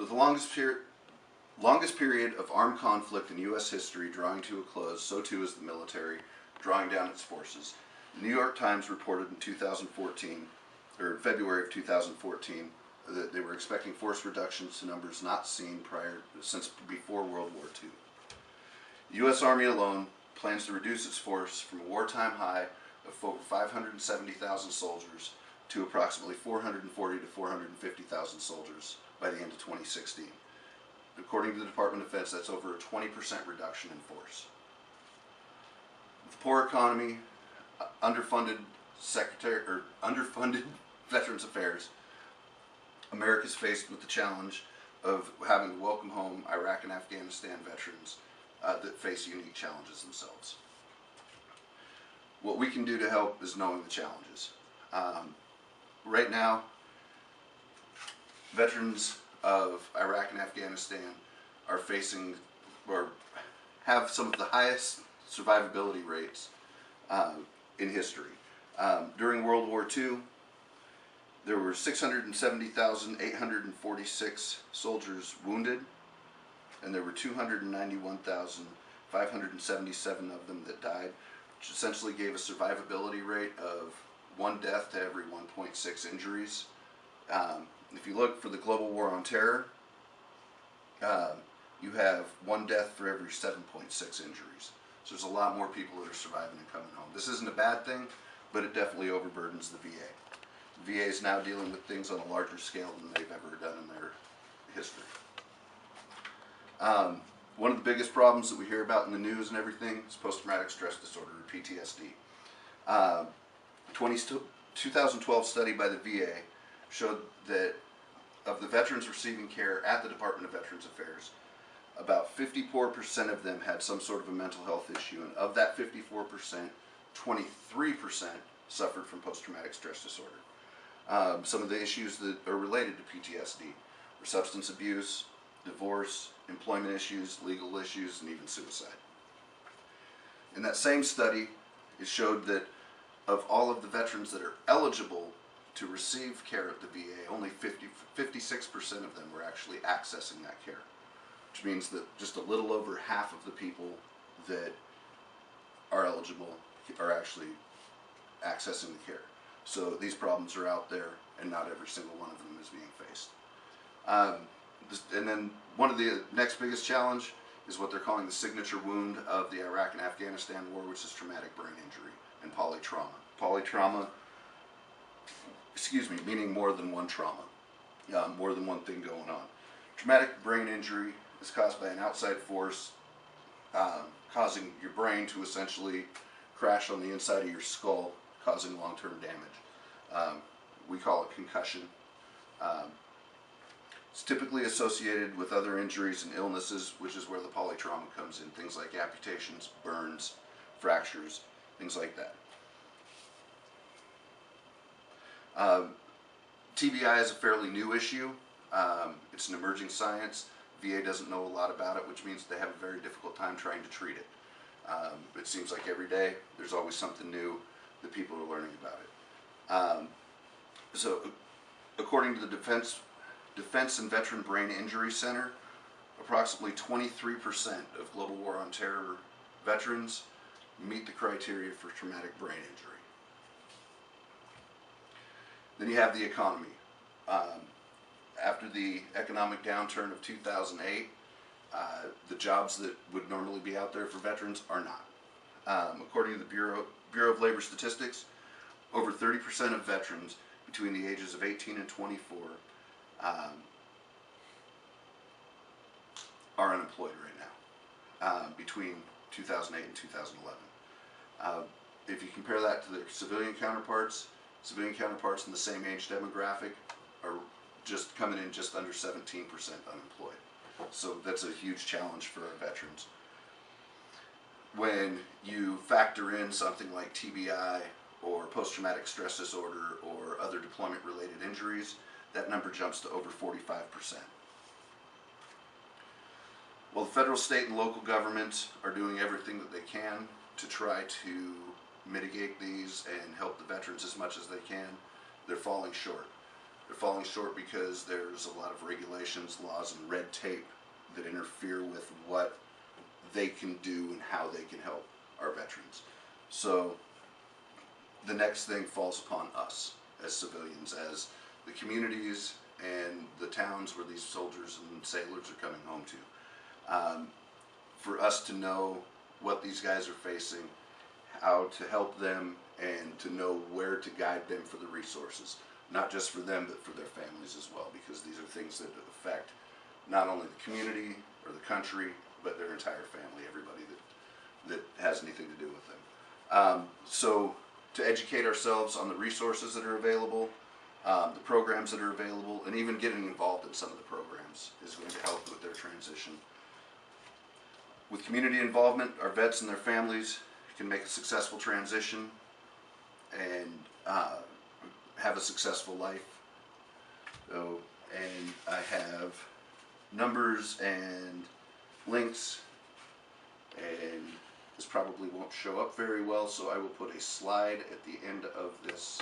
So the longest period of armed conflict in U.S. history drawing to a close, so too is the military drawing down its forces. The New York Times reported in 2014, or February of 2014, that they were expecting force reductions to numbers not seen since before World War II. The U.S. Army alone plans to reduce its force from a wartime high of over 570,000 soldiers to approximately 440 to 450,000 soldiers by the end of 2016. According to the Department of Defense, that's over a 20% reduction in force. With poor economy, underfunded Veterans Affairs, America is faced with the challenge of having to welcome home Iraq and Afghanistan veterans that face unique challenges themselves. What we can do to help is knowing the challenges. Right now, veterans of Iraq and Afghanistan are facing or have some of the highest survivability rates in history. During World War II, there were 670,846 soldiers wounded, and there were 291,577 of them that died, which essentially gave a survivability rate of 1 death to every 1.6 injuries. If you look for the global war on terror, you have 1 death for every 7.6 injuries. So there's a lot more people that are surviving and coming home. This isn't a bad thing, but it definitely overburdens the VA. The VA is now dealing with things on a larger scale than they've ever done in their history. One of the biggest problems that we hear about in the news and everything is post-traumatic stress disorder, or PTSD. 2012 study by the VA showed that of the veterans receiving care at the Department of Veterans Affairs, about 54% of them had some sort of a mental health issue, and of that 54%, 23% suffered from post-traumatic stress disorder. Some of the issues that are related to PTSD are substance abuse, divorce, employment issues, legal issues, and even suicide. In that same study, it showed that of all of the veterans that are eligible to receive care at the VA, only 56% of them were actually accessing that care, which means that just a little over half of the people that are eligible are actually accessing the care. So these problems are out there, and not every single one of them is being faced. And then one of the next biggest challenge is what they're calling the signature wound of the Iraq and Afghanistan war, which is traumatic brain injury and polytrauma. Polytrauma, meaning more than one trauma, more than one thing going on. Traumatic brain injury is caused by an outside force causing your brain to essentially crash on the inside of your skull, causing long-term damage. We call it concussion. It's typically associated with other injuries and illnesses, which is where the polytrauma comes in. Things like amputations, burns, fractures, things like that. TBI is a fairly new issue. It's an emerging science. VA doesn't know a lot about it, which means they have a very difficult time trying to treat it. It seems like every day there's always something new that people are learning about it. So according to the Defense and Veteran Brain Injury Center, approximately 23% of global war on terror veterans meet the criteria for traumatic brain injury. Then you have the economy. After the economic downturn of 2008, the jobs that would normally be out there for veterans are not. According to the Bureau of Labor Statistics, over 30% of veterans between the ages of 18 and 24 are unemployed right now, between 2008 and 2011. If you compare that to their civilian counterparts in the same age demographic are just coming in just under 17% unemployed. So that's a huge challenge for our veterans. When you factor in something like TBI or post-traumatic stress disorder or other deployment-related injuries, that number jumps to over 45%. Well, the federal, state, and local governments are doing everything that they can to try to mitigate these and help the veterans as much as they can. They're falling short. They're falling short because there's a lot of regulations, laws, and red tape that interfere with what they can do and how they can help our veterans. So the next thing falls upon us as civilians, as the communities and the towns where these soldiers and sailors are coming home to. For us to know what these guys are facing, how to help them, and to know where to guide them for the resources, not just for them but for their families as well, because these are things that affect not only the community or the country but their entire family, everybody that has anything to do with them. So to educate ourselves on the resources that are available, the programs that are available, and even getting involved in some of the programs is going to help with their transition. With community involvement, our vets and their families can make a successful transition and have a successful life. So, and I have numbers and links, and this probably won't show up very well, so I will put a slide at the end of this